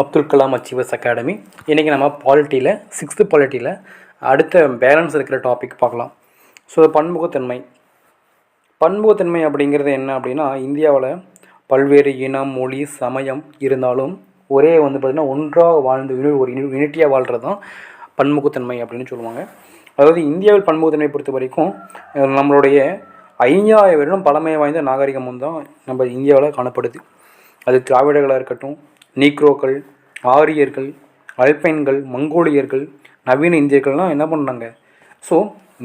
Abdul Kalam achievers academy. இன்றைக்கி நம்ம பாலிட்டியில் 6th பாலிட்டியில் அடுத்த பேலன்ஸ் இருக்கிற டாபிக் பார்க்கலாம். ஸோ பன்முகத்தன்மை. பன்முகத்தன்மை அப்படிங்கிறது என்ன அப்படின்னா, இந்தியாவில் பல்வேறு இனம், மொழி, சமயம் இருந்தாலும் ஒரே பார்த்திங்கன்னா ஒன்றாக வாழ்ந்து ஒரு யூனிட்டியாக வாழ்கிறது தான் பன்முகத்தன்மை அப்படின்னு சொல்லுவாங்க. அதாவது இந்தியாவில் பன்முகத்தன்மை பொறுத்த வரைக்கும் நம்மளுடைய 5000 வருடம் பழமை வாய்ந்த நாகரிகம் தான் நம்ம இந்தியாவில் காணப்படுது. அது திராவிடர்களாக இருக்கட்டும், நீக்ரோக்கள், ஆரியர்கள், அல்பைன்கள், மங்கோலியர்கள், நவீன இந்தியர்கள்லாம் என்ன பண்ணுறாங்க, ஸோ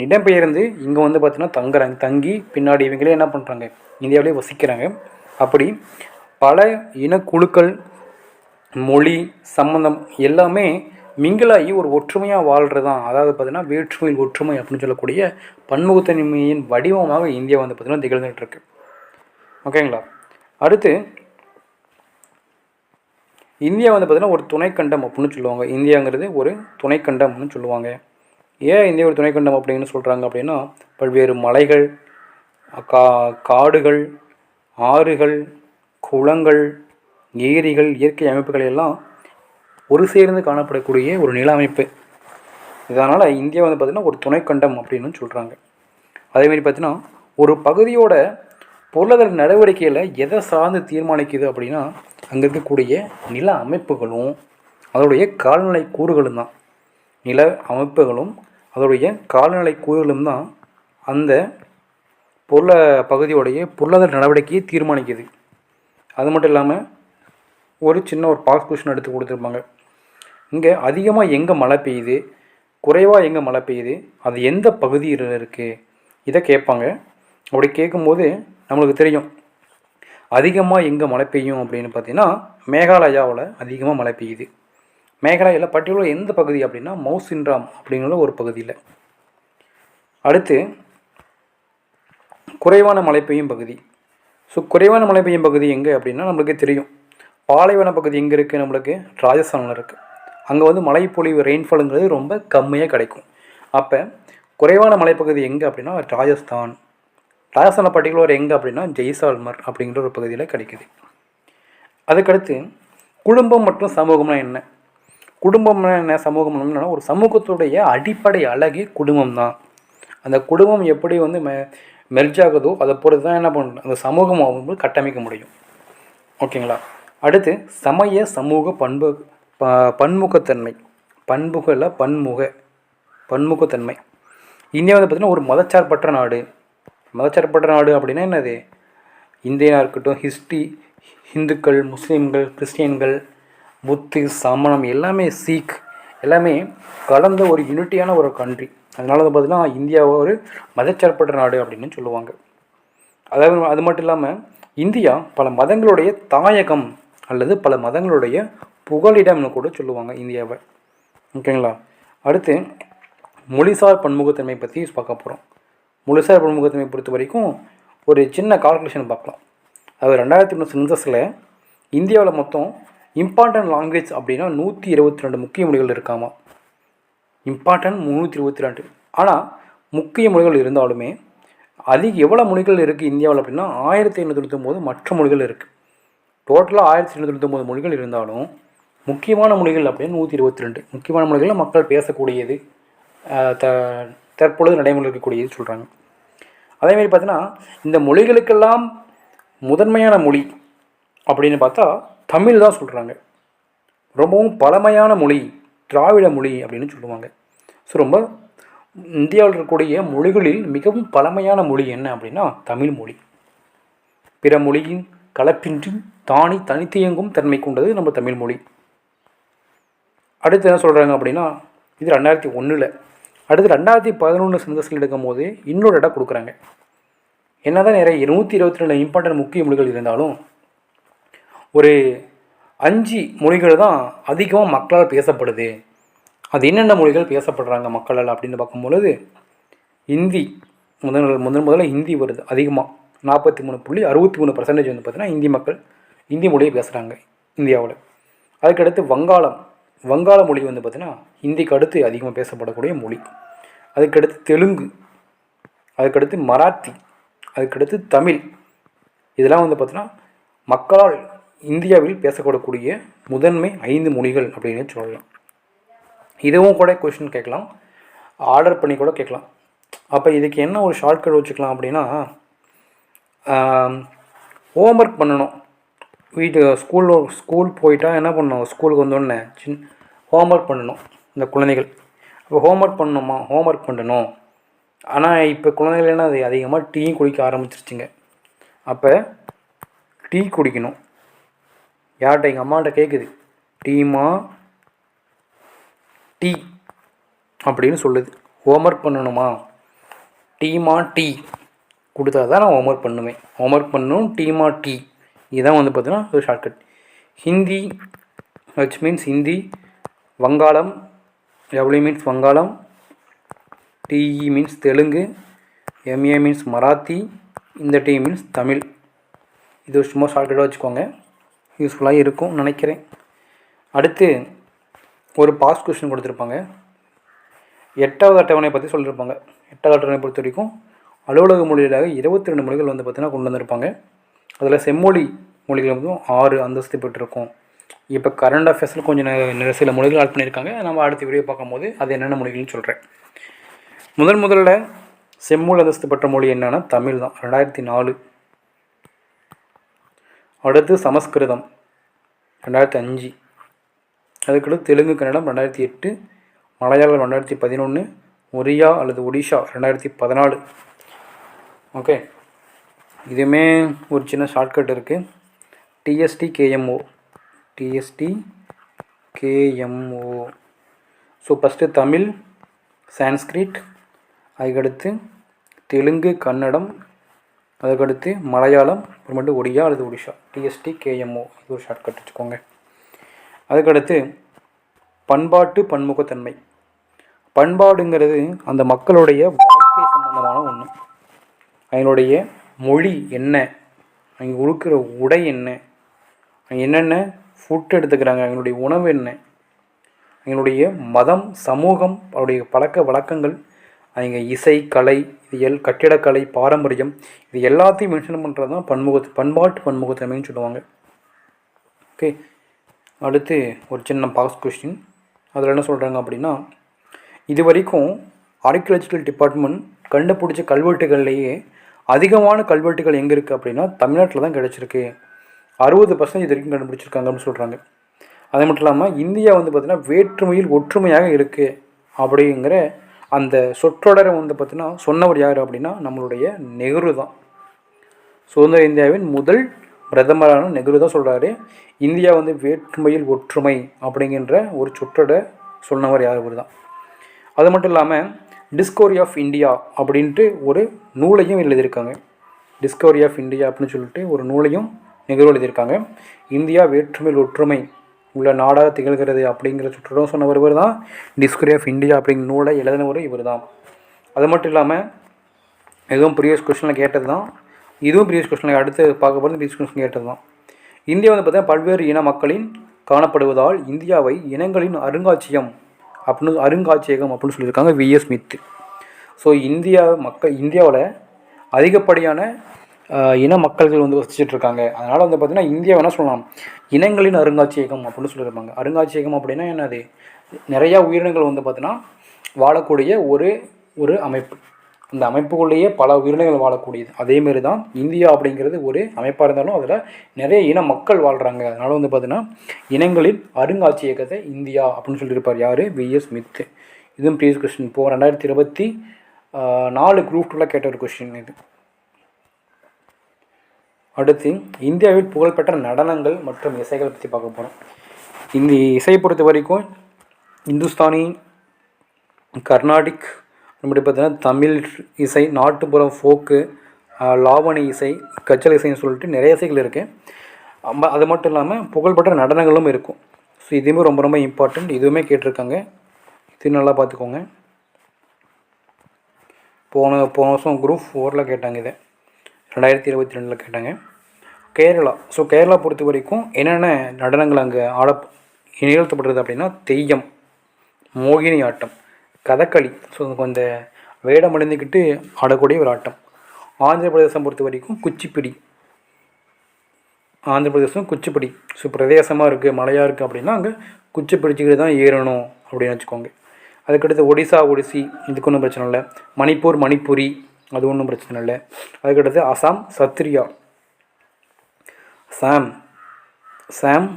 இடம்பெயர்ந்து இங்கே பார்த்திங்கன்னா தங்கி பின்னாடி இவங்களே என்ன பண்ணுறாங்க, இந்தியாவிலே வசிக்கிறாங்க. அப்படி பல இனக்குழுக்கள், மொழி, சம்பந்தம் எல்லாமே மிங்கிலாகி ஒரு ஒற்றுமையாக வாழ்கிறது தான். அதாவது பார்த்திங்கன்னா வேற்றுமையில் ஒற்றுமை அப்படின்னு சொல்லக்கூடிய பன்முகத்தன்மையின் வடிவமாக இந்தியா பார்த்திங்கன்னா திகழ்ந்துட்டு இருக்கு. ஓகேங்களா. அடுத்து இந்தியா பார்த்திங்கன்னா ஒரு துணைக்கண்டம் அப்படின்னு சொல்லுவாங்க. இந்தியாங்கிறது ஒரு துணைக்கண்டம்னு சொல்லுவாங்க. ஏன் இந்தியா ஒரு துணைக்கண்டம் அப்படின்னு சொல்கிறாங்க அப்படின்னா, பல்வேறு மலைகள், காடுகள், ஆறுகள், குளங்கள், ஏரிகள், இயற்கை அமைப்புகள் எல்லாம் ஒரு சேர்ந்து காணப்படக்கூடிய ஒரு நில அமைப்பு. இதனால் இந்தியா பார்த்திங்கன்னா ஒரு துணைக்கண்டம் அப்படின்னு சொல்கிறாங்க. அதேமாதிரி பார்த்திங்கன்னா ஒரு பகுதியோட பொருளாதார நடவடிக்கையில் எதை சார்ந்து தீர்மானிக்குது அப்படின்னா, அங்கே இருக்கக்கூடிய நில அமைப்புகளும் அதோடைய கால்நிலை கூறுகளும் தான். நில அமைப்புகளும் அதோடைய கால்நிலை கூறுகளும் தான் அந்த பகுதியோடைய பொருளாதார நடவடிக்கையை தீர்மானிக்குது. அது மட்டும் இல்லாமல் ஒரு சின்ன பாக்ஸ் கொஷின் எடுத்து கொடுத்துருப்பாங்க. இங்கே அதிகமாக எங்கே மழை பெய்யுது, குறைவாக எங்கே மழை பெய்யுது, அது எந்த பகுதியில் இருக்குது, இதை கேட்பாங்க. அப்படி கேட்கும்போது நம்மளுக்கு தெரியும் அதிகமாக எங்கே மழை பெய்யும் அப்படின்னு பார்த்தீங்கன்னா, மேகாலயாவில் அதிகமாக மழை பெய்யுது. மேகாலயாவில் பர்டிகுலர் எந்த பகுதி அப்படின்னா மௌசின்ராம் அப்படிங்கிற ஒரு பகுதியில். அடுத்து குறைவான மழை பெய்யும் பகுதி. ஸோ குறைவான மழை பெய்யும் பகுதி எங்கே அப்படின்னா நம்மளுக்கு தெரியும், பாலைவன பகுதி எங்கே இருக்குது, நம்மளுக்கு ராஜஸ்தானில் இருக்குது. அங்கே மழைப்பொழிவு ரெயின்ஃபாலுங்கிறது ரொம்ப கம்மியாக கிடைக்கும். அப்போ குறைவான மலைப்பகுதி எங்கே அப்படின்னா ராஜஸ்தானில் பர்டிகுலர் எங்கே அப்படின்னா ஜெய்சால்மர் அப்படிங்கிற ஒரு பகுதியில் கிடைக்குது. அதுக்கடுத்து குடும்பம் மற்றும் சமூகம்னா என்ன? குடும்பம்னா என்ன, சமூகம்னா என்னன்னா, ஒரு சமூகத்துடைய அடிப்படை அழகே குடும்பம் தான். அந்த குடும்பம் எப்படி மெர்ஜ் ஆகுதோ அதை பொறுத்து தான் என்ன பண்ணணும், அந்த சமூகம் ஆகும்போது கட்டமைக்க முடியும். ஓகேங்களா. அடுத்து சமய சமூக பன்முகத்தன்மை. பன்முகத்தன்மை. இந்தியா பார்த்திங்கன்னா ஒரு மதச்சார்பற்ற நாடு. மதச்சார்பற்ற நாடு அப்படின்னா என்னது, இந்தியனாக இருக்கட்டும், இந்துக்கள், முஸ்லீம்கள், கிறிஸ்டியன்கள், புத்து, சமணம் எல்லாமே, சீக் எல்லாமே கலந்த ஒரு யூனிட்டியான ஒரு கண்ட்ரி. அதனால பார்த்திங்கன்னா இந்தியாவை ஒரு மதச்சார்பற்ற நாடு அப்படின்னு சொல்லுவாங்க. அதாவது அது மட்டும் இல்லாமல் இந்தியா பல மதங்களுடைய தாயகம் அல்லது பல மதங்களுடைய புகலிடம்னு கூட சொல்லுவாங்க இந்தியாவை. ஓகேங்களா. அடுத்து மொழிசார் பன்முகத்தன்மை பற்றி பார்க்க போகிறோம். மொழிசார் பன்முகத்தன்மை பொறுத்த வரைக்கும் ஒரு சின்ன கால்குலேஷன் பார்க்கலாம். அது 2003 சென்சஸில் இந்தியாவில் மொத்தம் இம்பார்ட்டன்ட் லாங்குவேஜ் அப்படின்னா 122 முக்கிய மொழிகள் இருக்காமா. இம்பார்ட்டன்ட் 322. ஆனால் முக்கிய மொழிகள் இருந்தாலுமே எவ்வளோ மொழிகள் இருக்குது இந்தியாவில் அப்படின்னா 1599 மற்ற மொழிகள் இருக்குது. டோட்டலாக 1599 மொழிகள் இருந்தாலும் முக்கியமான மொழிகள் அப்படின்னு 122. முக்கியமான மொழிகளில் மக்கள் பேசக்கூடியது, தற்பொழுது நடைமுறை இருக்கக்கூடியது சொல்கிறாங்க. அதேமாதிரி பார்த்தீங்கன்னா இந்த மொழிகளுக்கெல்லாம் முதன்மையான மொழி அப்படின்னு பார்த்தா தமிழ் தான் சொல்கிறாங்க. ரொம்பவும் பழமையான மொழி திராவிட மொழி அப்படின்னு சொல்லுவாங்க. ஸோ ரொம்ப இந்தியாவில் இருக்கக்கூடிய மொழிகளில் மிகவும் பழமையான மொழி என்ன அப்படின்னா தமிழ் மொழி. பிற மொழியின் கலப்பின்றி தனித்து இயங்கும் தன்மை கொண்டது நம்ம தமிழ் மொழி. அடுத்து என்ன சொல்கிறாங்க அப்படின்னா, இது 2001. அடுத்து 2011 சென்சஸில் எடுக்கும் போது இன்னொரு இடம் கொடுக்குறாங்க. என்ன தான் நிறைய 122 இம்பார்ட்டன்ட் முக்கிய மொழிகள் இருந்தாலும் ஒரு 5 மொழிகள் தான் அதிகமாக மக்களால் பேசப்படுது. அது என்னென்ன மொழிகள் பேசப்படுறாங்க மக்களால் அப்படின்னு பார்க்கும்பொழுது ஹிந்தி முதல்ல ஹிந்தி வருது அதிகமாக. 43.63% பார்த்திங்கன்னா இந்தி மக்கள் இந்தி மொழியை பேசுகிறாங்க இந்தியாவில். அதுக்கடுத்து வங்காள மொழி பார்த்திங்கன்னா ஹிந்திக்கு அடுத்து அதிகமாக பேசப்படக்கூடிய மொழி. அதுக்கடுத்து தெலுங்கு, அதுக்கடுத்து மராத்தி, அதுக்கடுத்து தமிழ். இதெல்லாம் பார்த்திங்கன்னா மக்களால் இந்தியாவில் பேசப்படக்கூடிய முதன்மை 5 மொழிகள் அப்படின்னு சொல்லலாம். இதுவும் கூட கொஷின் கேட்கலாம், ஆர்டர் பண்ணி கூட கேட்கலாம். அப்போ இதுக்கு என்ன ஒரு ஷார்ட்கட் வச்சுக்கலாம் அப்படின்னா, ஹோம்ஒர்க் பண்ணணும். ஸ்கூல் போயிட்டா என்ன பண்ணணும், ஸ்கூலுக்கு வந்தோடனே ஹோம்ஒர்க் பண்ணணும் இந்த குழந்தைகள். இப்போ ஹோம்ஒர்க் பண்ணணுமா, ஹோம்ஒர்க் பண்ணணும். ஆனால் இப்போ குழந்தைகள் என்ன, அது அதிகமாக டீ குடிக்க ஆரம்பிச்சிருச்சுங்க. அப்போ டீ குடிக்கணும். யார்கிட்ட, எங்கள் அம்மாட்ட கேட்குது, டீமா டீ அப்படின்னு சொல்லுது. ஹோம்ஒர்க் பண்ணணுமா, டீமா டீ கொடுத்தா தான் நான் ஹோம்ஒர்க் பண்ணுவேன். ஹோம்ஒர்க் பண்ணணும், டீமா டீ. இதுதான் வந்து பார்த்தீங்கன்னா ஒரு shortcut. Hindi, H means Hindi. வங்காளம், டபிள்யூ மீன்ஸ் வங்காளம். DE means Telugu. MA means Marathi. இந்த டி மீன்ஸ் தமிழ். இது சும்மா ஷார்ட்கட்டாக வச்சுக்கோங்க, யூஸ்ஃபுல்லாக இருக்கும் நினைக்கிறேன். அடுத்து ஒரு பாஸ்ட் கொஸ்டின் கொடுத்துருப்பாங்க. 8வது அட்டவணையை பற்றி சொல்லியிருப்பாங்க. 8வது அட்டவணை பொறுத்த வரைக்கும் அலுவலக மொழிகளாக 22 மொழிகள் வந்து பார்த்திங்கன்னா கொண்டு வந்திருப்பாங்க. அதில் செம்மொழி மொழிகள் வந்து 6 அந்தஸ்து பெற்றிருக்கும். இப்போ கரண்ட் அஃபேர்ஸில் கொஞ்சம் சில மொழிகள் ஆட் பண்ணியிருக்காங்க. நம்ம அடுத்த வீடியோ பார்க்கும்போது அது என்னென்ன மொழிகள்னு சொல்கிறேன். முதல்ல செம்மொழி அந்தஸ்து பெற்ற மொழி என்னென்னா தமிழ் தான், 2004. அடுத்து சமஸ்கிருதம் 2005. அதுக்கடுத்து தெலுங்கு கன்னடம் 2008. மலையாளம் 2011. ஒரியா அல்லது ஒடிஷா 2014. ஓகே, இதுவுமே ஒரு சின்ன ஷார்ட்கட் இருக்குது. டிஎஸ்டிகேஎம்ஓ. ஸோ ஃபஸ்ட்டு தமிழ், சான்ஸ்கிரிட், அதுக்கடுத்து தெலுங்கு கன்னடம், அதுக்கடுத்து மலையாளம், அப்புறமேட்டு ஒடியா அல்லது ஒடிஷா. டிஎஸ்டிகேஎம்ஓ இது ஒரு ஷார்ட்கட் வச்சுக்கோங்க. அதுக்கடுத்து பண்பாட்டு பன்முகத்தன்மை. பண்பாடுங்கிறது அந்த மக்களுடைய வாழ்க்கை சம்பந்தமான ஒன்று. அவங்களுடைய மொழி என்ன, அவங்க உடுக்கிற உடை என்ன, அவங்க என்னென்ன ஃபுட் எடுத்துக்கிறாங்க, அவங்களுடைய உணவு என்ன, அவங்களுடைய மதம், சமூகம், அவருடைய பழக்க வழக்கங்கள், அவங்க இசை, கலை, இது கட்டிடக்கலை, பாரம்பரியம், இது எல்லாத்தையும் மென்ஷன் பண்ணுறது தான் பண்பாட்டு பன்முகத்தன்மைன்னு சொல்லுவாங்க. ஓகே, அடுத்து ஒரு சின்ன பாஸ் கொஸ்டின். அதில் என்ன சொல்கிறாங்க அப்படின்னா, இது வரைக்கும் ஆர்கியாலஜிக்கல் டிபார்ட்மெண்ட் கண்டுபிடிச்ச கல்வெட்டுகள்லேயே அதிகமான கல்வெட்டுகள் எங்கே இருக்குது அப்படின்னா தமிழ்நாட்டில் தான் கிடச்சிருக்கு. 60% இது வரைக்கும் கண்டுபிடிச்சிருக்காங்க அப்படின்னு சொல்கிறாங்க. அது மட்டும் இல்லாமல் இந்தியா வந்து பார்த்திங்கன்னா வேற்றுமையில் ஒற்றுமையாக இருக்குது அப்படிங்கிற அந்த சொற்றொடரை வந்து பார்த்திங்கன்னா சொன்னவர் யார் அப்படின்னா நம்மளுடைய நெஹ்ரு தான். சுதந்திர இந்தியாவின் முதல் பிரதமரான நெஹ்ரு தான் சொல்கிறாரு, இந்தியா வந்து வேற்றுமையில் ஒற்றுமை அப்படிங்கிற ஒரு சொற்றொடரை சொன்னவர் யார், இவர் தான். அது மட்டும் இல்லாமல் டிஸ்கவரி ஆஃப் இந்தியா அப்படின்ட்டு ஒரு நூலையும் எழுதியிருக்காங்க. டிஸ்கவரி ஆஃப் இந்தியா அப்படின்னு சொல்லிட்டு ஒரு நூலையும் நெஹ்ரு எழுதியிருக்காங்க. இந்தியா வேற்றுமையில் ஒற்றுமை உள்ள நாடாக திகழ்கிறது அப்படிங்கிற சொற்றொடரும் சொன்னவர் இவர் தான். டிஸ்கவரி ஆஃப் இந்தியா அப்படிங்கிற நூலை எழுதினவர் இவர் தான். அது மட்டும் இல்லாமல் இதுவும் ப்ரீவியஸ் கொஸ்டினில் கேட்டது தான், இதுவும் ப்ரீவியஸ் கொஸ்டினில் அடுத்து பார்க்க போகிறது ப்ரீவியஸ் கொஸ்டின் கேட்டது தான். இந்தியா வந்து பார்த்தீங்கன்னா பல்வேறு இன மக்களின் காணப்படுவதால் இந்தியாவை இனங்களின் அருங்காட்சியகம் அப்படின்னு சொல்லியிருக்காங்க விஎஸ் ஸ்மித். ஸோ இந்தியாவில் அதிகப்படியான இன மக்கள்கள் வந்து வசிச்சுட்ருக்காங்க. அதனால் வந்து பார்த்திங்கன்னா இந்தியா என்ன சொல்லலாம், இனங்களின் அருங்காட்சியகம் அப்படின்னு சொல்லியிருப்பாங்க. அருங்காட்சியகம் அப்படின்னா என்னது, நிறையா உயிரினங்கள் வந்து பார்த்திங்கன்னா வாழக்கூடிய ஒரு அமைப்பு. அந்த அமைப்புக்குள்ளேயே பல உயிரினங்கள் வாழக்கூடியது. அதேமாரி தான் இந்தியா அப்படிங்கிறது ஒரு அமைப்பாக இருந்தாலும் அதில் நிறைய இன மக்கள் வாழ்கிறாங்க. அதனால் வந்து பார்த்திங்கன்னா இனங்களின் அருங்காட்சியகத்தை இந்தியா அப்படின்னு சொல்லியிருப்பார் யார், விஎஸ் ஸ்மித். இதுவும் ப்ரீவியஸ் கொஸ்டின். இப்போது 2024 குரூப் 2ல் கேட்ட ஒரு கொஸ்டின் இது. அடுத்து இந்தியாவில் புகழ்பெற்ற நடனங்கள் மற்றும் இசைகள் பற்றி பார்க்க போகிறோம். இந்த இசையை பொறுத்த வரைக்கும் இந்துஸ்தானி, கர்நாடிக், அப்படி பார்த்தீங்கன்னா தமிழ் இசை, நாட்டுப்புறம், ஃபோக்கு, லாவணி இசை, கச்சல் இசைன்னு சொல்லிட்டு நிறைய இசைகள் இருக்குது. அது மட்டும் இல்லாமல் புகழ்பெற்ற நடனங்களும் இருக்கும். ஸோ இதுவுமே ரொம்ப ரொம்ப இம்பார்ட்டண்ட். இதுவுமே கேட்டிருக்காங்க, இது நல்லா பார்த்துக்கோங்க. போன வருஷம் குரூப் 4ல் கேட்டாங்க, இதை 2022 கேட்டாங்க. கேரளா. ஸோ கேரளா பொறுத்த வரைக்கும் என்னென்ன நடனங்கள் அங்கே நிகழ்த்தப்படுறது அப்படின்னா தெய்யம், மோகினி ஆட்டம், கதகளி, ஸோ அந்த வேடம் அணிந்துக்கிட்டு ஆடக்கூடிய ஒரு ஆட்டம். ஆந்திர பிரதேசம் பொறுத்த வரைக்கும் குச்சிப்பிடி, ஆந்திர பிரதேசம் குச்சிப்புடி. ஸோ பிரதேசமாக இருக்குது, மலையாக இருக்குது அப்படின்னா அங்கே குச்சி பிடிச்சிக்கிட்டு தான் ஏறணும் அப்படின்னு வச்சுக்கோங்க. அதுக்கடுத்து ஒடிசா ஒடிசி, இதுக்கு ஒன்றும் பிரச்சனை இல்லை. மணிப்பூர் மணிப்புரி, அது ஒன்றும் பிரச்சனை இல்லை. அதுக்கடுத்து அசாம் சத்ரியா. சாம்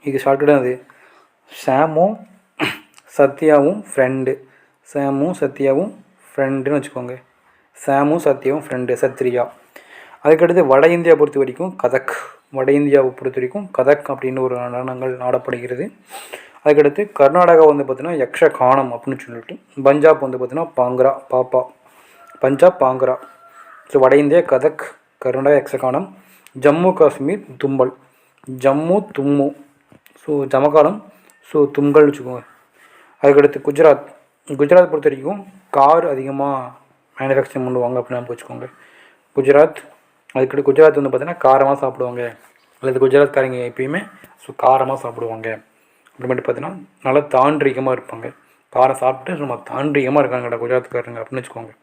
இது ஷார்ட்கட்டாக அது சாமும் சத்யாவும் ஃப்ரெண்டு. சாமும் சத்யாவும் ஃப்ரெண்டுன்னு வச்சுக்கோங்க. சாமும் சத்யாவும் ஃப்ரெண்டு, சத்ரியா. அதுக்கடுத்து வட இந்தியா பொறுத்த வரைக்கும் கதக். வட இந்தியாவை பொறுத்த வரைக்கும் கதக் அப்படின்னு ஒரு நடனங்கள் ஆடப்படுகிறது. அதுக்கடுத்து கர்நாடகா வந்து பார்த்திங்கன்னா யக்ஷகானம் அப்படின்னு சொல்லிட்டு, பஞ்சாப் வந்து பார்த்திங்கன்னா பாங்க்ரா பாப்பா, பஞ்சாப் பாங்க்ரா. ஸோ வட India Kathak, Karnataka Yakshagana, Jammu Kashmir தும்பல், Jammu தும்மு, so ஜமகாலம், so துங்கல்னு வச்சுக்கோங்க. அதுக்கடுத்து குஜராத் பொறுத்த வரைக்கும் கார் அதிகமாக மேனுஃபேக்சரிங் பண்ணுவாங்க அப்படின்னு வச்சுக்கோங்க. குஜராத். அதுக்கடுத்து குஜராத் வந்து பார்த்திங்கன்னா காரமாக சாப்பிடுவாங்க, அல்லது குஜராத்காரங்க எப்பயுமே ஸோ காரமாக சாப்பிடுவாங்க. அப்புறமேட்டு பார்த்தீங்கன்னா நல்லா தாண்டிகமாக இருப்பாங்க, காரம் சாப்பிட்டு நம்ம தாண்டிகமாக இருக்காங்கடா குஜராத்காரங்க அப்படின்னு வச்சுக்கோங்க.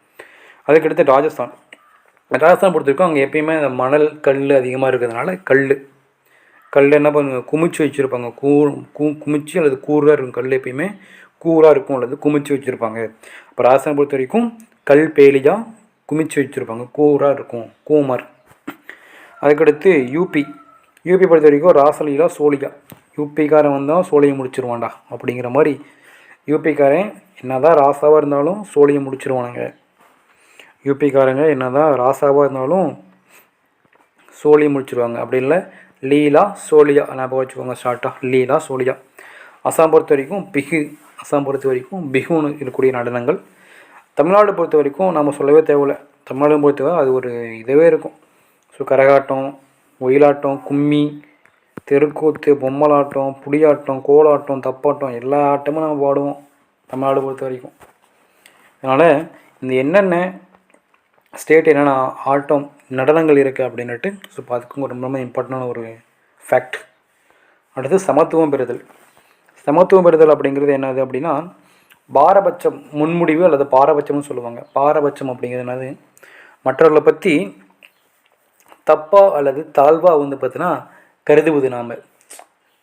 அதுக்கடுத்து ராஜஸ்தான் பொறுத்த வரைக்கும் அங்கே எப்பயுமே அந்த மணல் கல் அதிகமாக இருக்கிறதுனால கல் என்ன பண்ணுவாங்க, குமிச்சு வச்சுருப்பாங்க. குமிச்சு அல்லது கூறாக இருக்கும். கல் எப்பயுமே கூறாக இருக்கும் அல்லது குமிச்சு வச்சுருப்பாங்க. இப்போ ராஜஸ்தான் பொறுத்த வரைக்கும் கல் பேலியாக குமிச்சு வச்சுருப்பாங்க, கூறாக இருக்கும், கூமர். அதுக்கடுத்து யூபி பொறுத்த வரைக்கும் ராசலீலா சோழியா. யூபிக்காரன் வந்தால் சோழியை முடிச்சிருவான்டா அப்படிங்கிற மாதிரி யூபிக்காரன் என்ன தான் ராசாவாக இருந்தாலும் சோழியை முடிச்சிருவானுங்க. யூபிக்காரங்க என்ன தான் ராசாவாக இருந்தாலும் சோழியை முடிச்சிருவாங்க. அப்படி இல்லை லீலா சோழியா ஞாபகம் வச்சுக்கோங்க ஷார்ட்டாக, லீலா சோழியா. அசாம் பொறுத்த வரைக்கும் பிஹுன்னு இருக்கக்கூடிய நடனங்கள். தமிழ்நாடு பொறுத்த வரைக்கும் நம்ம சொல்லவே தேவையில்லை. தமிழ்நாடு பொறுத்தவரை அது ஒரு இதுவே இருக்கும். ஸோ கரகாட்டம், ஒயிலாட்டம், கும்மி, தெருக்கூத்து, பொம்மலாட்டம், புடியாட்டம், கோலாட்டம், தப்பாட்டம், எல்லா ஆட்டமும் நம்ம பாடுவோம் தமிழ்நாடு பொறுத்த வரைக்கும். அதனால் இந்த என்னென்ன ஸ்டேட் என்னென்ன ஆட்டம் நடனங்கள் இருக்குது அப்படின்னுட்டு ஸோ அதுக்கும் ரொம்ப ரொம்ப இம்பார்ட்டண்டான ஒரு ஃபேக்ட். அடுத்து சமத்துவம் பெறுதல் அப்படிங்கிறது என்னது அப்படின்னா பாரபட்சம், முன்முடிவு அல்லது பாரபட்சம்னு சொல்லுவாங்க. பாரபட்சம் அப்படிங்கிறது என்னது, மற்றவர்களை பற்றி தப்பாக அல்லது தாழ்வாக வந்து பார்த்தீங்கன்னா கருதுவது. நாம்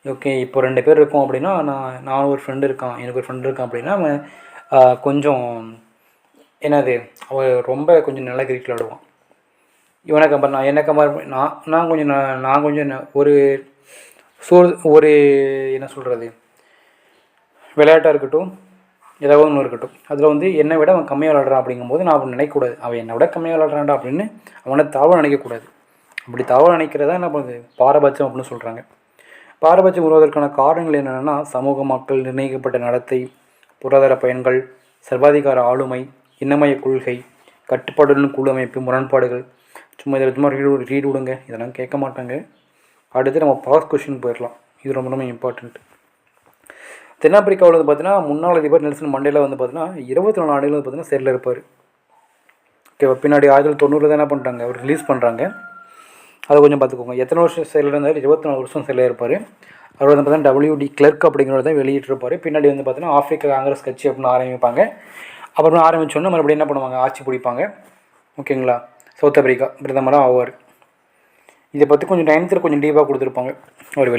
ஓகே இப்போ 2 பேர் இருக்கோம் அப்படின்னா நான் ஒரு ஃப்ரெண்டு இருக்கான், எனக்கு ஒரு ஃப்ரெண்டு இருக்கான் அப்படின்னா அவன் கொஞ்சம் என்னது அவன் ரொம்ப கொஞ்சம் நல்ல கிரிக்கெட் விளாடுவான். இவனை கம்பேர் என்ன கம்பேர் நான் கொஞ்சம் ஒரு என்ன சொல்கிறது விளையாட்டாக இருக்கட்டும், ஏதாவது ஒன்று இருக்கட்டும், அதில் வந்து என்னை விட அவன் கம்மியாக விளாட்றான் அப்படிங்கும்போது நான் அவன் நினைக்கக்கூடாது, அவன் என்னை விட கம்மியாக விளாட்றான்டா அப்படின்னு அவனை தாழ்வாக நினைக்கக்கூடாது. அப்படி தவறு நினைக்கிறதா என்ன பண்ணுது பாரபட்சம் அப்படின்னு சொல்கிறாங்க. பாரபட்சம் உருவாவதற்கான காரணங்கள் என்னென்னா சமூக மக்கள் நிர்ணயிக்கப்பட்ட நடத்தை, பொருளாதார பயன்கள், சர்வாதிகார ஆளுமை, இனமய கொள்கை, கட்டுப்பாடுடன் குழு அமைப்பு, முரண்பாடுகள். சும்மா இதில் சும்மா ரீடு விடுங்க, இதெல்லாம் கேட்க மாட்டாங்க. அடுத்து நம்ம பாஸ் கொஸ்டின் போயிடலாம். இது ரொம்ப ரொம்ப இம்பார்ட்டண்ட். தென்னாப்பிரிக்காவில் வந்து பார்த்தீங்கன்னா முன்னாள் அதிபர் நெல்சன் மண்டேலா வந்து பார்த்தீங்கன்னா 24 ஆண்டுகள் வந்து பார்த்தீங்கன்னா சிறையில் இருப்பார். ஓகேவா. பின்னாடி 1990 தான் என்ன பண்ணுறாங்க, அவர் ரிலீஸ் பண்ணுறாங்க. அதை கொஞ்சம் பார்த்துக்கோங்க. எத்தனை வருஷம் சிறையில் இருந்தார், 24 வருஷம் சிறையில் இருப்பார். அவர் வந்து பார்த்தீங்கன்னா WD கிளர்க் அப்படிங்கிறத தான் வெளியிட்டிருப்பார். பின்னாடி வந்து பார்த்தீங்கன்னா ஆஃப்ரிக்கா காங்கிரஸ் கட்சி அப்படின்னு ஆரம்பிப்பாங்க. அப்புறம் ஆரம்பித்தோன்னே மறுபடியும் என்ன பண்ணுவாங்க, ஆட்சி பிடிப்பாங்க. ஓகேங்களா. சவுத் ஆப்பிரிக்கா பிரதமராக ஆவார். இதை பற்றி கொஞ்சம் 9th கொஞ்சம் டீப்பாக கொடுத்துருப்பாங்க. அவர்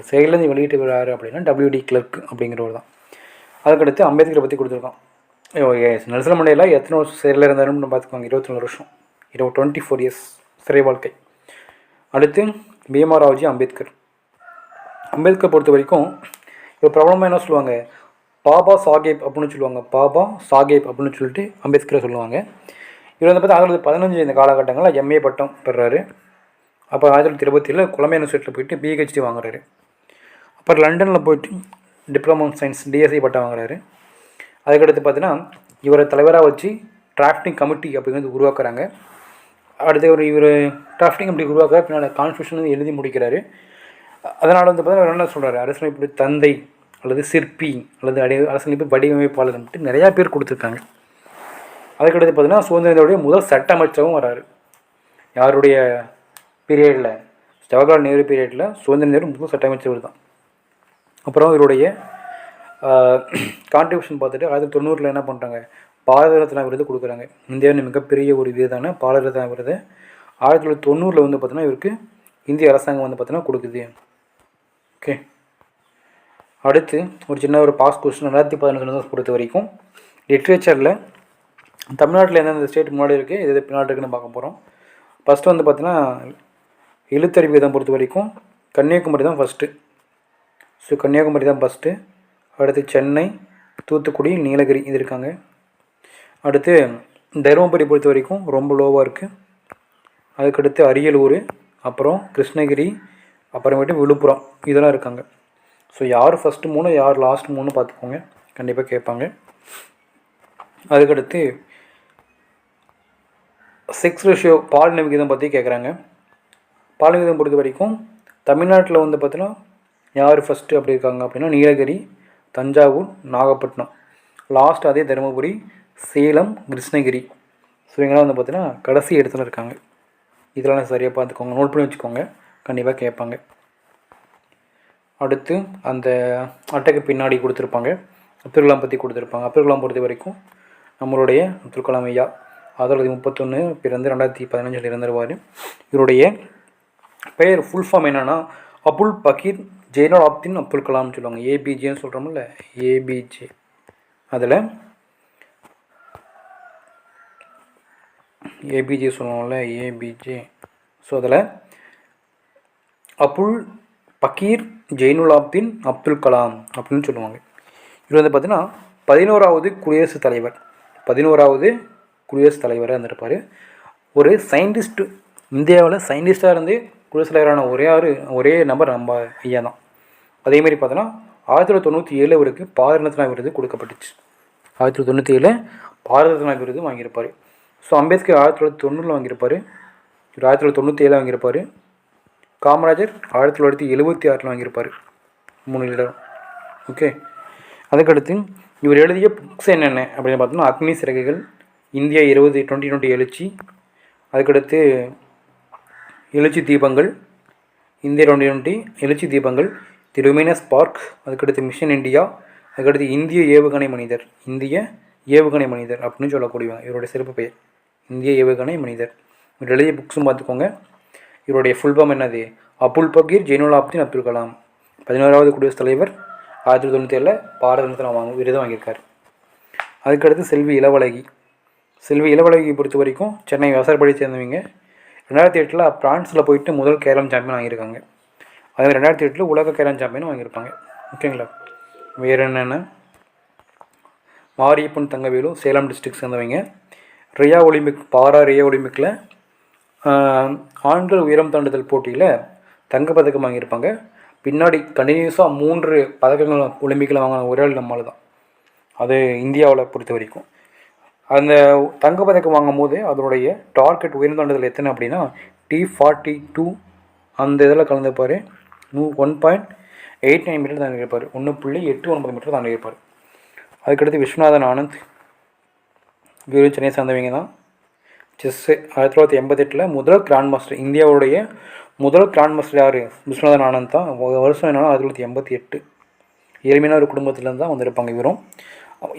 செயலேருந்து வெளியிட்டு விடுறாரு அப்படின்னா WD கிளர்க் அப்படிங்கிறவர் தான். அதுக்கடுத்து அம்பேத்கரை பற்றி கொடுத்துருக்கோம். நெல்சன் மண்டேலா எத்தனை வருஷம் சிறையில் இருந்தாருன்னு பார்த்துக்கோங்க. 24 வருஷம், 24 இயர்ஸ் சிறை வாழ்க்கை. அடுத்து பீமாராவ்ஜி அம்பேத்கர் பொறுத்த வரைக்கும் இப்போ பிரபலமாக என்ன சொல்லுவாங்க, பாபா சாஹேப் அப்படின்னு சொல்லுவாங்க. பாபா சாஹேப் அப்படின்னு சொல்லிட்டு அம்பேத்கரை சொல்லுவாங்க. இவர் வந்து பார்த்தா 1915 இந்த காலகட்டங்களில் MA பட்டம் பெறுறாரு. அப்போ 1927 கொலம்பியா யூனிவர்சிட்டியில் போயிட்டு PhD வாங்குறாரு. அப்புறம் லண்டனில் போயிட்டு டிப்ளமோ சயின்ஸ் DSc பட்டம் வாங்குறாரு. அதுக்கடுத்து பார்த்தீங்கன்னா இவரை தலைவராக வச்சு டிராஃப்டிங் கமிட்டி அப்படிங்கிறது உருவாக்குறாங்க. அடுத்து இவர் டிராஃப்டிங் கமிட்டி உருவாக்குற பின்னால் கான்ஸ்டியூஷன் எழுதி முடிக்கிறாரு. அதனால் வந்து பார்த்தீங்கன்னா என்ன சொல்கிறாரு, அரசியலமைப்பு தந்தை அல்லது சிற்பி அல்லது அரசியலமைப்பு வடிவமைப்பாளர் மட்டும் நிறையா பேர் கொடுத்துருக்காங்க. அதுக்கடுத்து பார்த்தீங்கன்னா சுதந்திரத்துடைய முதல் சட்ட அமைச்சரும் வராரு. யாருடைய பீரியடில், ஜவஹர்லால் நேரு பீரியடில் சுதந்திர முதல் சட்ட அமைச்சர் தான். அப்புறம் இவருடைய கான்ட்ரிபியூஷன் பார்த்துட்டு 1990 என்ன பண்ணுறாங்க, பாரத ரத்னா விருது கொடுக்குறாங்க. இந்தியாவின் மிகப்பெரிய ஒரு விருதான பாரத ரத்னா விருது 1990 வந்து பார்த்தீங்கன்னா இவருக்கு இந்திய அரசாங்கம் வந்து பார்த்திங்கன்னா கொடுக்குது. ஓகே, அடுத்து ஒரு சின்ன ஒரு பாஸ் கொஸ்டின் 2015 பொறுத்த வரைக்கும் லிட்ரேச்சரில் தமிழ்நாட்டில் எந்தெந்த ஸ்டேட் முன்னாடி இருக்குது, எது பின்னாடி இருக்குன்னு பார்க்க போகிறோம். ஃபஸ்ட்டு வந்து பார்த்திங்கன்னா எழுத்தறிவு விகிதம் பொறுத்த வரைக்கும் கன்னியாகுமரி தான் ஃபஸ்ட்டு. ஸோ கன்னியாகுமரி தான் ஃபஸ்ட்டு. அடுத்து சென்னை, தூத்துக்குடி, நீலகிரி இது இருக்காங்க. அடுத்து தருமபுரி பொறுத்த வரைக்கும் ரொம்ப லோவாக இருக்குது. அதுக்கடுத்து அரியலூர், அப்புறம் கிருஷ்ணகிரி, அப்புறமேட்டு விழுப்புரம் இதெல்லாம் இருக்காங்க. ஸோ யார் ஃபஸ்ட்டு 3 யார் லாஸ்ட் 3 பார்த்துக்கோங்க, கண்டிப்பாக கேட்பாங்க. அதுக்கடுத்து செக்ஸ் ரேஷியோ பாலின விகிதம் பற்றி கேட்குறாங்க. பாலின விகிதம் பொறுத்த வரைக்கும் தமிழ்நாட்டில் வந்து பார்த்தீங்கன்னா யார் ஃபஸ்ட்டு அப்படி இருக்காங்க அப்படின்னா நீலகிரி, தஞ்சாவூர், நாகப்பட்டினம், லாஸ்ட் அதே தருமபுரி, சேலம், கிருஷ்ணகிரி. ஸோ இவங்களாம் வந்து பார்த்தீங்கன்னா கடைசி இடத்துல இருக்காங்க. இதெல்லாம் சரியாக பார்த்துக்கோங்க, நோட் பண்ணி வச்சுக்கோங்க, கண்டிப்பாக கேட்பாங்க. அடுத்து அந்த அட்டைக்கு பின்னாடி கொடுத்துருப்பாங்க அப்துல் கலாம் பற்றி கொடுத்துருப்பாங்க. அப்துல் கலாம் பொறுத்த வரைக்கும் நம்மளுடைய அப்துல் கலாம் ஐயா 1931 பிறந்து 2015 இறந்துருவார். இவருடைய பெயர் ஃபுல் ஃபார்ம் என்னென்னா அபுல் பகீர் ஜெய்னுல் ஆப்தீன் அப்துல் கலாம்னு சொல்லுவாங்க. ஏபிஜேன்னு சொல்கிறோம்ல, ஏபிஜே. அதில் ஏபிஜே சொல்லுவோம்ல, ஏபிஜே. ஸோ அதில் அபுல் பகீர் ஜெய்னுல் ஆப்தீன் அப்துல் கலாம் அப்படின்னு சொல்லுவாங்க. இவர் வந்து பார்த்திங்கன்னா 11வது குடியரசுத் தலைவர், 11வது குடியரசுத் தலைவராக இருந்திருப்பார். ஒரு சயின்டிஸ்ட்டு, இந்தியாவில் சயின்டிஸ்டாக இருந்து குடியரசுத் தலைவரான ஒரே நபர் நம்ம ஐயா தான். அதேமாதிரி பார்த்தோன்னா 1997 அவருக்கு பாரத ரத்னா விருது கொடுக்கப்பட்டுச்சு. 1997 பாரத ரத்னா விருது வாங்கியிருப்பார். ஸோ அம்பேத்கர் 1990 வாங்கியிருப்பார், இவர் 1997 வாங்கியிருப்பார். காமராஜர் 1976 வாங்கியிருப்பார், 3 இடம். ஓகே, அதுக்கடுத்து இவர் எழுதிய புக்ஸ் என்னென்ன அப்படின்னு பார்த்தோம்னா அக்னி சிறகுகள், இந்தியா 2020 எழுச்சி, அதுக்கடுத்து எழுச்சி தீபங்கள், இந்தியா 2020 எழுச்சி தீபங்கள், தி லுமினஸ் ஸ்பார்க், அதுக்கடுத்து மிஷன் இந்தியா, அதுக்கடுத்து இந்திய ஏவுகணை மனிதர் அப்படின்னு சொல்லக்கூடியவங்க இவருடைய சிறப்பு பெயர், இந்திய ஏவுகணை மனிதர். இவர் எழுதிய புக்ஸும் பார்த்துக்கோங்க. இவருடைய ஃபுல் ஃபார்ம் என்னது? அபுல் பகீர் ஜெய்னுல் ஆப்தீன் அப்துல் கலாம், 11வது குடியரசுத் தலைவர், 1997 பாரத ரத்னா விருது வாங்கியிருக்கார். அதுக்கடுத்து செல்வி இளவழகி பொறுத்த வரைக்கும் சென்னை விவசாயப்படி சேர்ந்தவங்க. 2008 பிரான்ஸில் போயிட்டு முதல் கேரம் சாம்பியன் வாங்கியிருக்காங்க. அதே 2008 உலக கேரம் சாம்பியன் வாங்கியிருப்பாங்க. ஓகேங்களா? வேறு என்னென்ன, மாரியப்பன் தங்கவேலு சேலம் டிஸ்ட்ரிக்ட் சேர்ந்தவங்க. பாரா ரியா ஒலிம்பிக்கில் ஆண்கள் உயரம் தாண்டுதல் போட்டியில் தங்கப்பதக்கம் வாங்கியிருப்பாங்க. பின்னாடி கண்டினியூஸாக 3 பதக்கங்கள் ஒலிம்பிக்கில் வாங்கின ஒரே ஆள் நம்மளால் தான், அது இந்தியாவில் பொறுத்த வரைக்கும். அந்த தங்கப்பதக்கம் வாங்கும் போது அதனுடைய டார்கெட் உயரம் தாண்டுதல் எத்தனை அப்படின்னா T42 அந்த இதில் கலந்துப்பார். 1.89 மீட்டர் தாண்டி இருப்பார், 1.89 மீட்டர் தாண்டி இருப்பார். அதுக்கடுத்து விஸ்வநாதன் ஆனந்த், இவரும் சென்னை சார்ந்தவங்க தான். செஸ்ஸு 1988 முதல் கிராண்ட் மாஸ்டர், இந்தியாவுடைய முதல் கிராண்ட் மாஸ்டர் யார்? விஸ்வநாதன் ஆனந்த் தான். வருஷம் என்னன்னா 1988. எளிமையான ஒரு குடும்பத்துலேருந்து தான் வந்திருப்பாங்க இவரும்.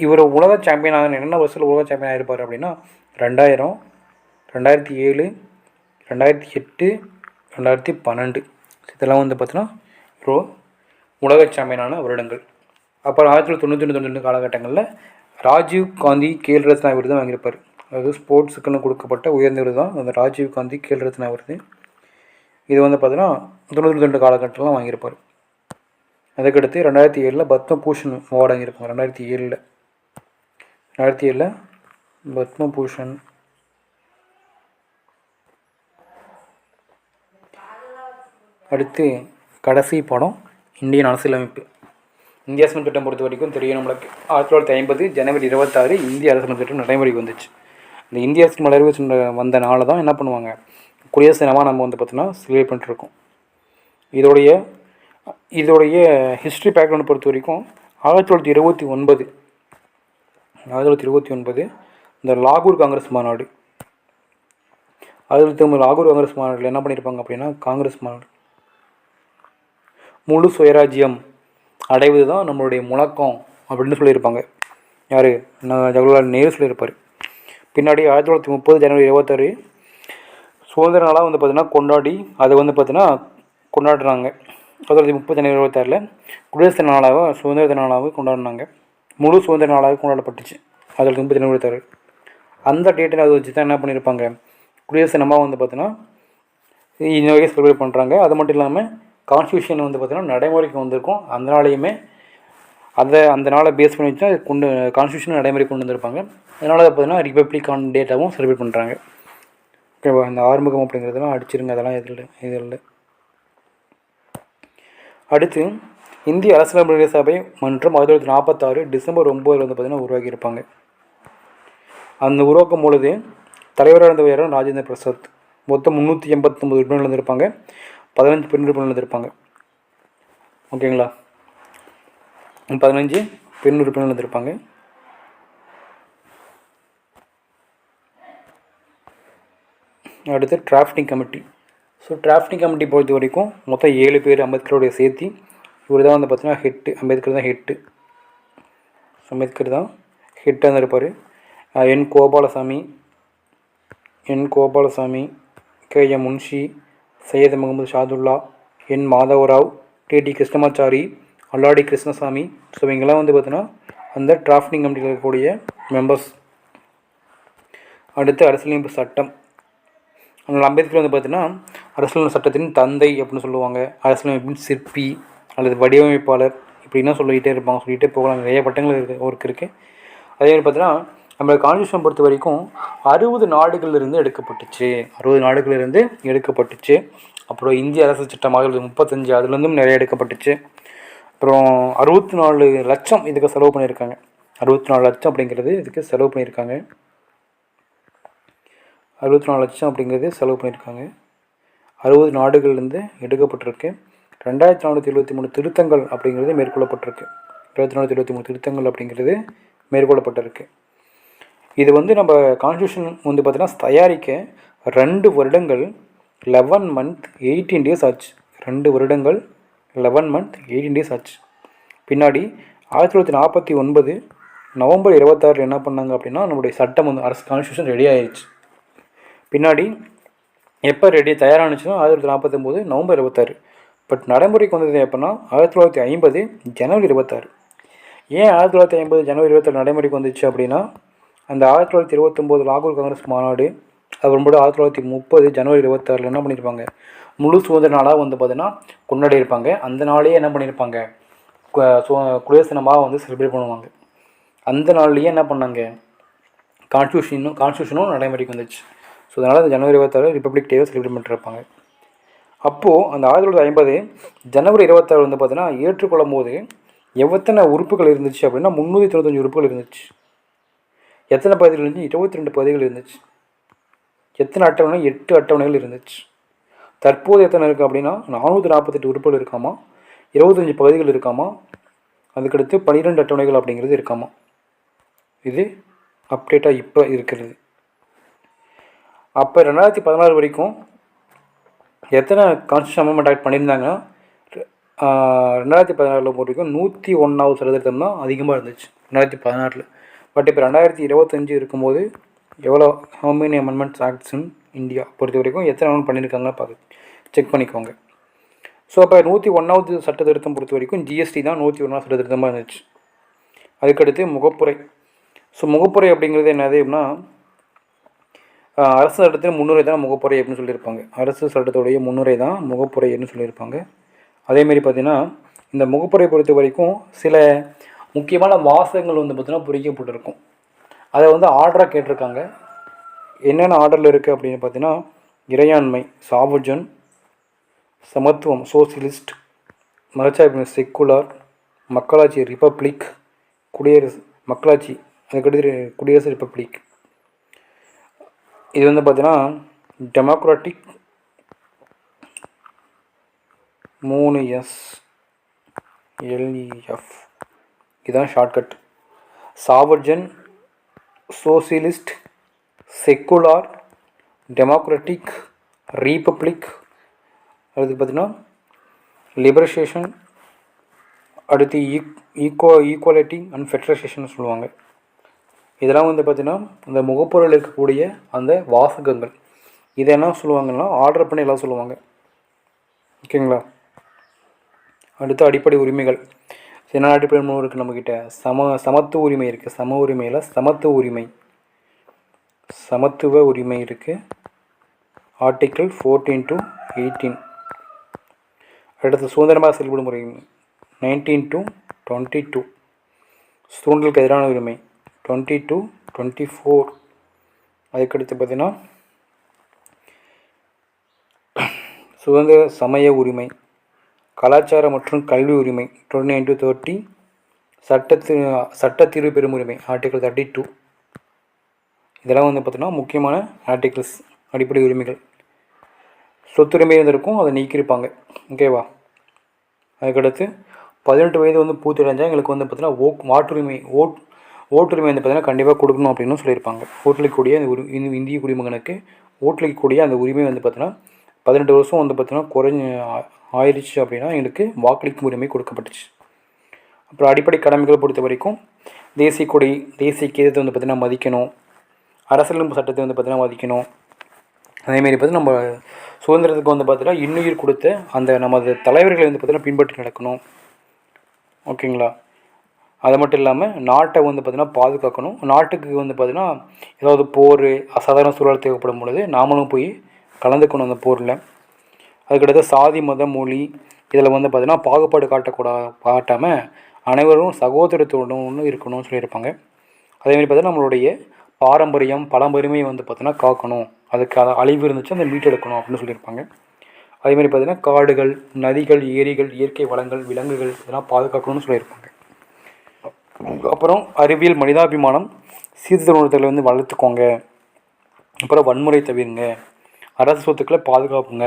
இவர் உலக சாம்பியனாக என்னென்ன வருஷத்தில் உலக சாம்பியன் ஆகிருப்பார் அப்படின்னா 2000, 2007, 2008, 2012 இதெல்லாம் வந்து பார்த்தீங்கன்னா ஒரு உலக சாம்பியனான வருடங்கள். அப்புறம் 1999 காலகட்டங்களில் ராஜீவ் காந்தி கேல் ரத்னா விருது வாங்கியிருப்பார். அதாவது ஸ்போர்ட்ஸுக்குன்னு கொடுக்கப்பட்ட உயர்ந்த விருது தான் அந்த ராஜீவ் காந்தி கேல் ரத்னா விருது. இது வந்து பார்த்தீங்கன்னா 92 காலகட்டத்திலாம் வாங்கியிருப்பார். அதுக்கடுத்து 2007 பத்மபூஷன் அவார்டு வாங்கியிருப்பாங்க. 2007 பத்மபூஷன். அடுத்து கடைசி படம் இந்தியன் அரசியலமைப்பு. இந்திய அரசியல் திட்டம் பொறுத்த வரைக்கும் தெரியும் நம்மளுக்கு. 1950 ஜனவரி 26 இந்திய அரசியல் திட்டம் நடைமுறைக்கு வந்துச்சு. இந்த இந்திய அரசியல் மலர்வு வந்த நாளை தான் என்ன பண்ணுவாங்க, குடியரசு தினமாக நம்ம வந்து பார்த்தோன்னா செலிப்ரேட் பண்ணிட்டுருக்கோம். இதோடைய ஹிஸ்ட்ரி பேக்ரவுண்ட் பொறுத்த வரைக்கும் 1929 இந்த லாகூர் காங்கிரஸ் மாநாடு. 1929 லாகூர் காங்கிரஸ் மாநாட்டில் என்ன பண்ணியிருப்பாங்க அப்படின்னா, காங்கிரஸ் மாநாடு முழு சுயராஜ்யம் அடைவது தான் நம்மளுடைய முழக்கம் அப்படின்னு சொல்லியிருப்பாங்க. யார்? ஜவஹர்லால் நேரு சொல்லியிருப்பார். பின்னாடி 1930 ஜனவரி 26 சுதந்திர நாளாக வந்து பார்த்திங்கன்னா கொண்டாடி அதை வந்து பார்த்திங்கன்னா கொண்டாடுறாங்க. 1930 குடியரசு நாளாக சுதந்திர தின நாளாக கொண்டாடினாங்க. முழு சுதந்திர நாளாக கொண்டாடப்பட்டுச்சு 1930. அந்த டேட்டில் அதை வச்சு தான் என்ன பண்ணியிருப்பாங்க, குடியரசு தினமாக வந்து பார்த்திங்கன்னா இந்த வகையை செலிப்ரேட் பண்ணுறாங்க. அது மட்டும் இல்லாமல் கான்ஸ்டியூஷன் வந்து பார்த்திங்கன்னா நடைமுறைக்கு வந்திருக்கும். அதனாலேயுமே அந்த நாளை பேஸ் பண்ணி வச்சு கொண்டு கான்ஸ்டியூஷன் நடைமுறைக்கு கொண்டு வந்திருப்பாங்க. அதனால் அதை பார்த்திங்கன்னா ரிப்பப்ளிக் ஆன் டேட்டாகவும் செலிப்ரேட் பண்ணுறாங்க. ஓகேவா? இந்த ஆறுமுகம் அப்படிங்கிறதெல்லாம் அடிச்சிருங்க, அதெல்லாம் இதில். அடுத்து இந்திய அரசியலமைப்பு சபை மன்றம் 1946 டிசம்பர் 9 வந்து பார்த்திங்கன்னா உருவாக்கியிருப்பாங்க. அந்த உருவாக்கும் பொழுது தலைவராக இருந்தவர் ராஜேந்திர பிரசாத். மொத்தம் 389 உறுப்பினர்கள் இருந்திருப்பாங்க. 15 பெண் உறுப்பினர்கள் இருந்திருப்பாங்க. ஓகேங்களா? 15 பெண் உறுப்பினர்கள் இருந்திருப்பாங்க. அடுத்து drafting committee. So drafting committee பொறுத்த வரைக்கும் மொத்தம் 7 பேர் அம்பேத்கரோடைய சேர்த்தி. இவர் தான் வந்து பார்த்திங்கன்னா ஹெட்டு. அம்பேத்கர் தான் ஹெட்டு. அம்பேத்கர் தான் ஹெட்டாக இருப்பார். என் கோபாலசாமி, K.M. முன்ஷி, சையத் முகமது ஷாதுல்லா, என் மாதவராவ், T.T. கிருஷ்ணமாச்சாரி, அல்லாடி கிருஷ்ணசாமி. ஸோ இவங்கெல்லாம் வந்து பார்த்திங்கன்னா அந்த டிராஃப்டிங் கமிட்டியில் இருக்கக்கூடிய மெம்பர்ஸ். அடுத்து அரசியலமைப்பு சட்டம். அதனால் அம்பேத்கர் வந்து பார்த்திங்கன்னா அரசியலமைப்பு சட்டத்தின் தந்தை அப்படின்னு சொல்லுவாங்க. அரசியலமைப்பின் சிற்பி அல்லது வடிவமைப்பாளர் இப்படின்னா சொல்லிகிட்டே போகலாம். நிறைய பட்டங்கள் இருக்குது. அதே மாதிரி பார்த்தீங்கன்னா நம்ம கான்ஸ்டியூஷன் பொறுத்த வரைக்கும் 60 நாடுகளிலிருந்து எடுக்கப்பட்டுச்சு. அப்புறம் இந்திய அரசு சட்டம் 35 அதுலேருந்தும் நிறைய எடுக்கப்பட்டுச்சு. அப்புறம் 64 லட்சம் இதுக்கு செலவு பண்ணியிருக்காங்க. 64 லட்சம் அப்படிங்கிறது இதுக்கு செலவு பண்ணியிருக்காங்க. 60 நாடுகள்லேருந்து எடுக்கப்பட்டிருக்கு. 2473 திருத்தங்கள் அப்படிங்கிறது மேற்கொள்ளப்பட்டிருக்கு. 2473 திருத்தங்கள் அப்படிங்கிறது மேற்கொள்ளப்பட்டிருக்கு. இது வந்து நம்ம கான்ஸ்டியூஷன் வந்து பார்த்திங்கன்னா தயாரிக்க 2 வருடங்கள் 11 மந்த் 18 டேஸ் ஆச்சு. 2 வருடங்கள் 11 மந்த் 18 டேஸ் ஆச்சு. பின்னாடி 1949 நவம்பர் 26 என்ன பண்ணாங்க அப்படின்னா நம்மளுடைய சட்டம் வந்து அரசு கான்ஸ்டியூஷன் ரெடி ஆயிடுச்சு. பின்னாடி எப்போ தயாரானுச்சுன்னா 1949 நவம்பர் 26. பட் நடைமுறைக்கு வந்தது எப்போன்னா 1950 ஜனவரி 26. ஏன் 1950 ஜனவரி 26 நடைமுறைக்கு வந்துச்சு அப்படின்னா அந்த 1929 லாகூர் காங்கிரஸ் மாநாடு, அப்புறம்போது 1930 ஜனவரி 26 என்ன பண்ணியிருப்பாங்க, முழு சுதந்திர நாளாக வந்து பார்த்தீங்கன்னா கொண்டாடி இருப்பாங்க. அந்த நாளையே என்ன பண்ணியிருப்பாங்க, குடியரசு தினமாக வந்து செலிப்ரேட் பண்ணுவாங்க. அந்த நாள்லேயே என்ன பண்ணாங்க, கான்ஸ்டியூஷனும் நடைமுறைக்கு வந்துச்சு. ஸோ அதனால் அந்த ஜனவரி 26 ரிப்பப்ளிக் டேவை செலிப்ரேட் பண்ணிட்டுருப்பாங்க. அப்போது அந்த 1950 ஜனவரி 26 வந்து பார்த்தீங்கன்னா ஏற்றுக்கொள்ளும் போது எத்தனை உறுப்புகள் இருந்துச்சு அப்படின்னா 395 உறுப்புகள் இருந்துச்சு. எத்தனை பகுதிகள் இருந்துச்சு, 22 பகுதிகள் இருந்துச்சு. எத்தனை அட்டவணை, 8 அட்டவணைகள் இருந்துச்சு. தற்போது எத்தனை இருக்குது அப்படின்னா 448 உறுப்புகள் இருக்காமா, 25 பகுதிகள் இருக்காமா, அதுக்கடுத்து 12 அட்டவணைகள் அப்படிங்கிறது இருக்காமா. இது அப்டேட்டாக இப்போ இருக்கிறது. அப்போ 2016 வரைக்கும் எத்தனை கான்ஸ்டியூஷன் அமெண்ட்மெண்ட் ஆக்ட் பண்ணியிருந்தாங்கன்னா 2016 வரைக்கும் 101வது சதவீதம் தான் அதிகமாக இருந்துச்சு 2016. பட் இப்போ 2025 இருக்கும்போது எவ்வளோ how many amendments acts in India பொறுத்த வரைக்கும் எத்தனை அமெண்ட் பண்ணியிருக்காங்கன்னு செக் பண்ணிக்கோங்க. ஸோ அப்போ 101வது சட்ட திருத்தம் பொறுத்த வரைக்கும் ஜிஎஸ்டி தான் 101வது சட்ட திருத்தமாக இருந்துச்சு. அதுக்கடுத்து முகப்புரை. ஸோ முகப்புரை அப்படிங்கிறது என்னது அப்படின்னா அரசு சட்டத்தின் முன்னுரை தான் முகப்புரை அப்படின்னு சொல்லியிருப்பாங்க. அரசு சட்டத்துடைய முன்னுரை தான் முகப்புரை அப்படின்னு சொல்லியிருப்பாங்க. அதேமாரி பார்த்திங்கன்னா இந்த முகப்புரை பொறுத்த வரைக்கும் சில முக்கியமான வாசகங்கள் வந்து பார்த்திங்கன்னா பொறிக்கப்பட்டிருக்கும். அதை வந்து ஆர்டராக கேட்டிருக்காங்க. என்னென்ன ஆர்டரில் இருக்குது அப்படின்னு பார்த்தீங்கன்னா இறையாண்மை சாவுஜன், சமத்துவம் சோசியலிஸ்ட், மதச்சார்பின்மை செக்குலர், மக்களாட்சி ரிப்பப்ளிக், குடியரசு மக்களாட்சி, அதுக்கடுத்து குடியரசு ரிப்பப்ளிக். இது வந்து பார்த்தீங்கன்னா டெமோக்ராட்டிக் 3S LEF இதுதான் shortcut. Sovereign, socialist, secular, democratic, republic, அடுத்து பார்த்திங்கன்னா லிபரேஷன், அடுத்து ஈக்குவாலிட்டி அண்ட் ஃபெடரேஷன் சொல்லுவாங்க. இதெல்லாம் வந்து பார்த்திங்கன்னா இந்த முகப்புரையில் இருக்கக்கூடிய அந்த வாசகங்கள். இதை என்ன சொல்லுவாங்கன்னா ஆர்டர் பண்ணி எல்லாம் சொல்லுவாங்க. ஓகேங்களா. அடுத்து அடிப்படை உரிமைகள். என்ன அடிப்படை உரிமை இருக்குது நம்மக்கிட்ட? சமத்துவ உரிமை இருக்குது. சமத்துவ உரிமை இருக்குது. Article 14 to 18. அடுத்து சுதந்திரமாக செயல்படும் முறை 19 to 22. சுதந்திரத்துக்கு எதிரான உரிமை 20 to 24. அதுக்கடுத்து பார்த்தீங்கன்னா சுதந்திர சமய உரிமை, கலாச்சார மற்றும் கல்வி உரிமை 29 to 30. சட்ட தீர்வு பெறும் உரிமை ஆர்டிகிள் 32. இதெல்லாம் வந்து பார்த்திங்கன்னா முக்கியமான ஆர்டிகிள்ஸ், அடிப்படை உரிமைகள். சொத்துரிமை இருந்திருக்கும், அதை நீக்கியிருப்பாங்க. ஓகேவா. அதுக்கடுத்து 18 வயது வந்து பூர்த்தியடைஞ்சால் எங்களுக்கு வந்து பார்த்திங்கன்னா ஓட்டுரிமை வந்து பார்த்திங்கன்னா கண்டிப்பாக கொடுக்கணும் அப்படின்னு சொல்லியிருப்பாங்க. ஓட்டளிக்கக்கூடிய அந்த இந்திய குடிமகனுக்கு ஓட்டளிக்கக்கூடிய அந்த உரிமை வந்து பார்த்திங்கன்னா 18 வருஷம் வந்து பார்த்திங்கன்னா ஆயிடுச்சு அப்படின்னா எங்களுக்கு வாக்களிக்கும் உரிமை கொடுக்கப்பட்டுச்சு. அப்புறம் அடிப்படை கடமைகளை பொறுத்த வரைக்கும் தேசிய கொடி, தேசிய கீதத்தை வந்து பார்த்திங்கன்னா மதிக்கணும். அரசியலமைப்பு சட்டத்தை வந்து பார்த்திங்கன்னா மதிக்கணும். அதேமாரி பார்த்திங்கன்னா நம்ம சுதந்திரத்துக்கு வந்து பார்த்திங்கன்னா இன்னுயிர் கொடுத்த அந்த நமது தலைவர்களை வந்து பார்த்திங்கன்னா பின்பற்றி நடக்கணும். ஓகேங்களா. அது மட்டும் இல்லாமல் நாட்டை வந்து பார்த்திங்கன்னா பாதுகாக்கணும். நாட்டுக்கு வந்து பார்த்திங்கன்னா ஏதாவது போர், அசாதாரண சூழல் தேவைப்படும் பொழுது நாமளும் போய் கலந்துக்கணும் அந்த போரில். அதுக்கடுத்து சாதி, மதம், மொழி இதில் வந்து பார்த்திங்கன்னா பாகுபாடு காட்டாமல் அனைவரும் சகோதரத்தோடு இருக்கணும்னு சொல்லியிருப்பாங்க. அதேமாதிரி பார்த்திங்கன்னா நம்மளுடைய பாரம்பரியம், பழம்பெருமையை வந்து பார்த்திங்கன்னா காக்கணும். அதுக்கு அழிவு இருந்துச்சு அந்த மீட்டெடுக்கணும் அப்படின்னு சொல்லியிருப்பாங்க. அதேமாதிரி பார்த்திங்கன்னா காடுகள், நதிகள், ஏரிகள், இயற்கை வளங்கள், விலங்குகள் இதெல்லாம் பாதுகாக்கணும்னு சொல்லியிருப்பாங்க. அப்புறம் அறிவியல், மனிதாபிமானம், சீர்திருத்த உணர்வுகளை வந்து வளர்த்துக்கோங்க. அப்புறம் வன்முறை தவிருங்க, அரசு சொத்துக்களை பாதுகாப்புங்க,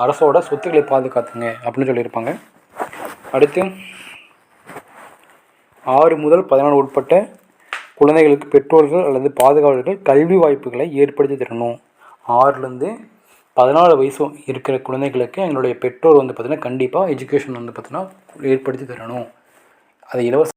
அரசோட சொத்துக்களை பாதுகாத்துங்க அப்படின்னு சொல்லியிருப்பாங்க. அடுத்து 6 முதல் 14 உட்பட்ட குழந்தைகளுக்கு பெற்றோர்கள் அல்லது பாதுகாவலர்கள் கல்வி வாய்ப்புகளை ஏற்படுத்தி தரணும். 6லேருந்து 14 வயசு இருக்கிற குழந்தைகளுக்கு எங்களுடைய பெற்றோர் வந்து பார்த்திங்கன்னா கண்டிப்பாக எஜுகேஷன் வந்து பார்த்திங்கன்னா ஏற்படுத்தி தரணும். அதை இலவச